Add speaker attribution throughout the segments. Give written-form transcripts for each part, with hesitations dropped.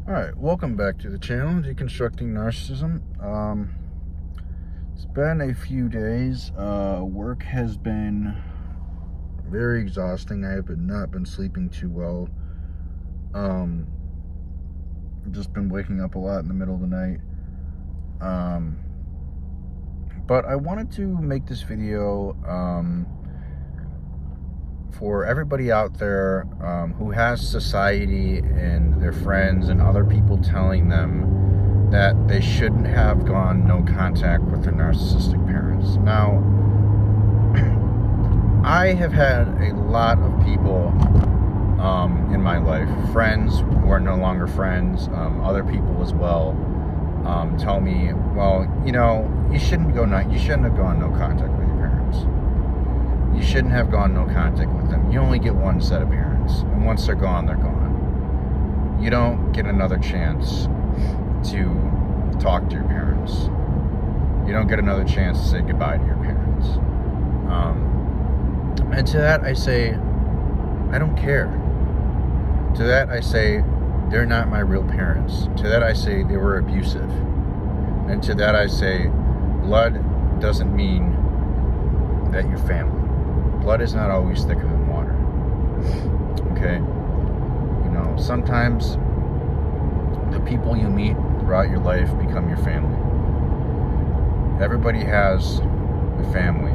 Speaker 1: Alright, welcome back to the channel, Deconstructing Narcissism. It's been a few days. Work has been very exhausting. I have not been sleeping too well. I've just been waking up a lot in the middle of the night. But I wanted to make this video for everybody out there who has society and their friends and other people telling them that they shouldn't have gone no contact with their narcissistic parents. Now, I have had a lot of people in my life, friends who are no longer friends, other people as well, tell me, well, you shouldn't have gone no contact with your parents. You shouldn't have gone no contact with them. You only get one set of parents, and once they're gone, they're gone. You don't get another chance to talk to your parents. You don't get another chance to say goodbye to your parents. And to that I say, I don't care. To that I say, they're not my real parents. To that I say, they were abusive. And to that I say, blood doesn't mean that you're family. Blood is not always thicker than water. Okay? Sometimes the people you meet throughout your life become your family. Everybody has a family,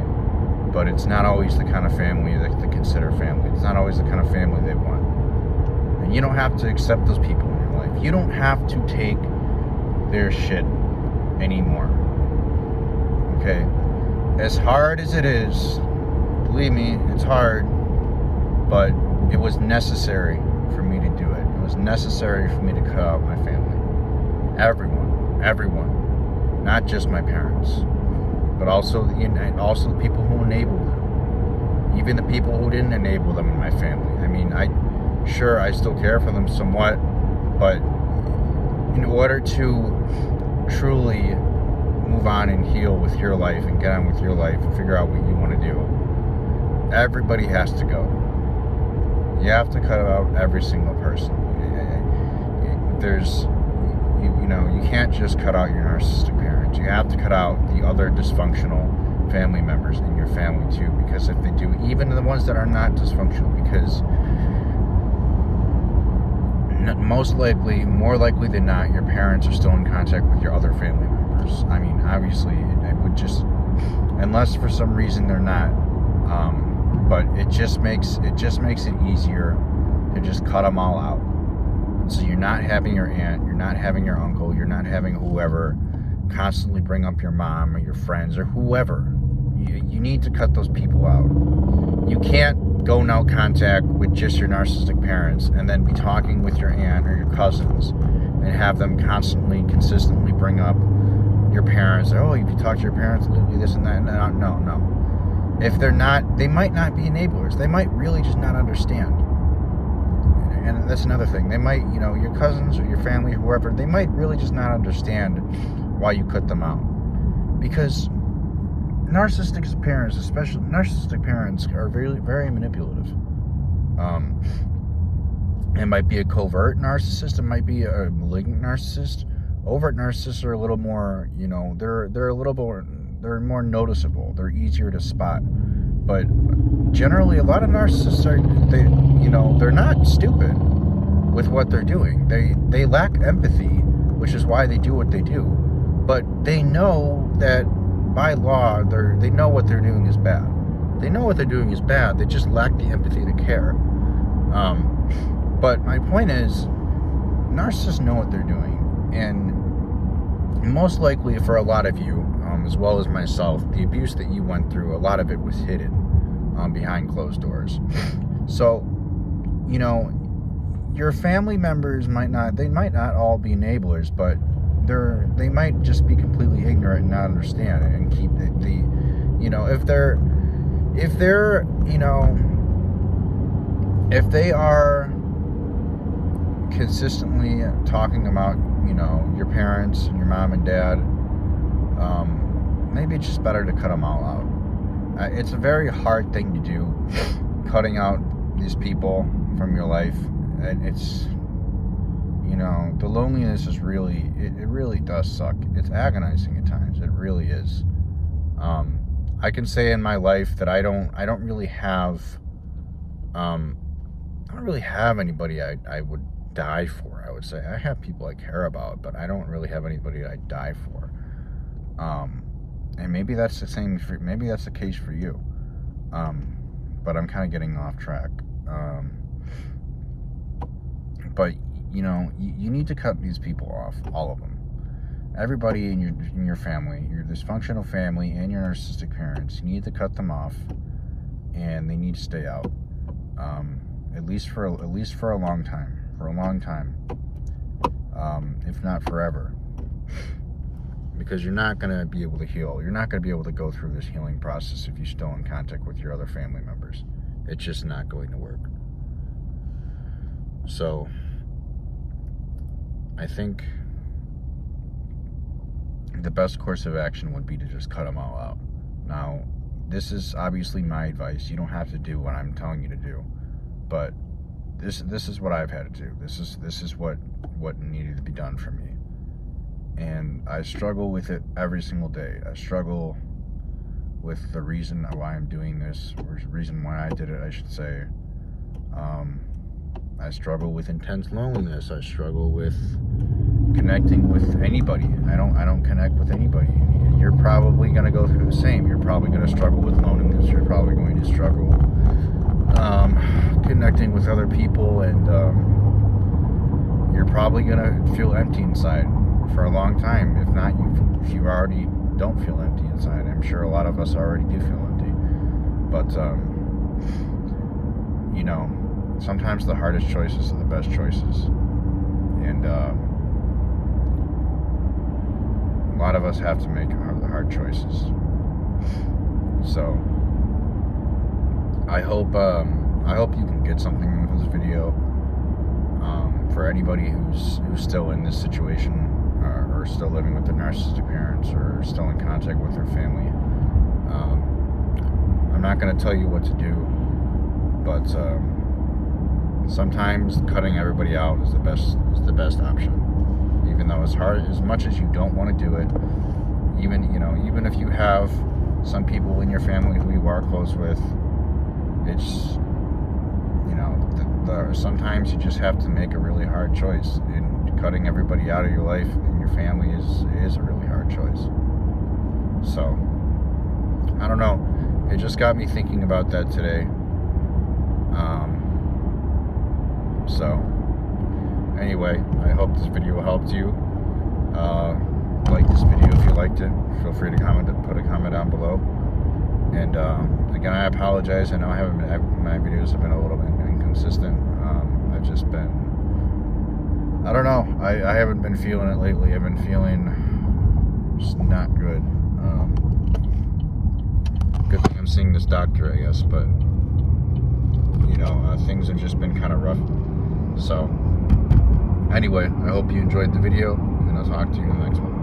Speaker 1: but it's not always the kind of family that they consider family. It's not always the kind of family they want. And you don't have to accept those people in your life. You don't have to take their shit anymore. Okay? As hard as it is, believe me, it's hard, but it was necessary for me to do it. It was necessary for me to cut out my family. Everyone. Not just my parents, but also the people who enabled them. Even the people who didn't enable them in my family. I mean, I still care for them somewhat, but in order to truly move on and heal with your life and get on with your life and figure out what you want to do, everybody has to go. You have to cut out every single person. You can't just cut out your narcissistic parents. You have to cut out the other dysfunctional family members in your family too, because if they do, even the ones that are not dysfunctional, because more likely than not, your parents are still in contact with your other family members. I mean, obviously, it would just, unless for some reason they're not, but it just makes it easier to just cut them all out. So you're not having your aunt, you're not having your uncle, you're not having whoever constantly bring up your mom or your friends or whoever. You need to cut those people out. You can't go no contact with just your narcissistic parents and then be talking with your aunt or your cousins and have them consistently bring up your parents. Oh, if you talk to your parents lately, this and that. No. If they're not, they might not be enablers. They might really just not understand. And that's another thing. They might, your cousins or your family, whoever, they might really just not understand why you cut them out. Because narcissistic parents, especially narcissistic parents, are very, very manipulative. It might be a covert narcissist. It might be a malignant narcissist. Overt narcissists are a little more, they're more noticeable. They're easier to spot. But generally, a lot of narcissists they're not stupid with what they're doing. They lack empathy, which is why they do what they do. But they know that by law, they know what they're doing is bad. They know what they're doing is bad. They just lack the empathy to care. But my point is, narcissists know what they're doing. And most likely for a lot of you, as well as myself, the abuse that you went through, a lot of it was hidden behind closed doors. So, your family members might not all be enablers, but they might just be completely ignorant and not understand it and keep if they are consistently talking about your parents and your mom and dad, maybe it's just better to cut them all out. It's a very hard thing to do, cutting out these people from your life. And it's, know, the loneliness is really, it really does suck. It's agonizing at times. It really is. I can say in my life that I don't really have, anybody I would die for. I would say I have people I care about, but I don't really have anybody I'd die for. And maybe that's the same. Maybe that's the case for you. But I'm kind of getting off track. But you know, you need to cut these people off, all of them. Everybody in your family, your dysfunctional family, and your narcissistic parents, you need to cut them off, and they need to stay out. At least for a long time. If not forever. Because you're not going to be able to heal. You're not going to be able to go through this healing process if you're still in contact with your other family members. It's just not going to work. So, I think the best course of action would be to just cut them all out. Now, this is obviously my advice. You don't have to do what I'm telling you to do. But this is what I've had to do. This is what needed to be done for me. And I struggle with it every single day. I struggle with the reason why I'm doing this, or the reason why I did it, I should say. I struggle with intense loneliness. I struggle with connecting with anybody. I don't connect with anybody. You're probably going to go through the same. You're probably going to struggle with loneliness. You're probably going to struggle connecting with other people, and you're probably going to feel empty inside for a long time. If not, if you already don't feel empty inside. I'm sure a lot of us already do feel empty. But, you know, sometimes the hardest choices are the best choices. And a lot of us have to make the hard choices. So, I hope you can get something with this video. For anybody who's still in this situation, or still living with their narcissistic parents, or still in contact with their family. I'm not going to tell you what to do, but sometimes cutting everybody out is the best option. Even though it's hard, as much as you don't want to do it, even if you have some people in your family who you are close with, it's, sometimes you just have to make a really hard choice, and cutting everybody out of your life and your family is a really hard choice. So, I don't know. It just got me thinking about that today. So, anyway, I hope this video helped you. Like this video if you liked it. Feel free to put a comment down below. And again, I apologize. I know my videos have been a little bit inconsistent. I've just been, I don't know. I haven't been feeling it lately. I've been feeling just not good. Good thing I'm seeing this doctor, I guess. But things have just been kind of rough. So anyway, I hope you enjoyed the video, and I'll talk to you in the next one.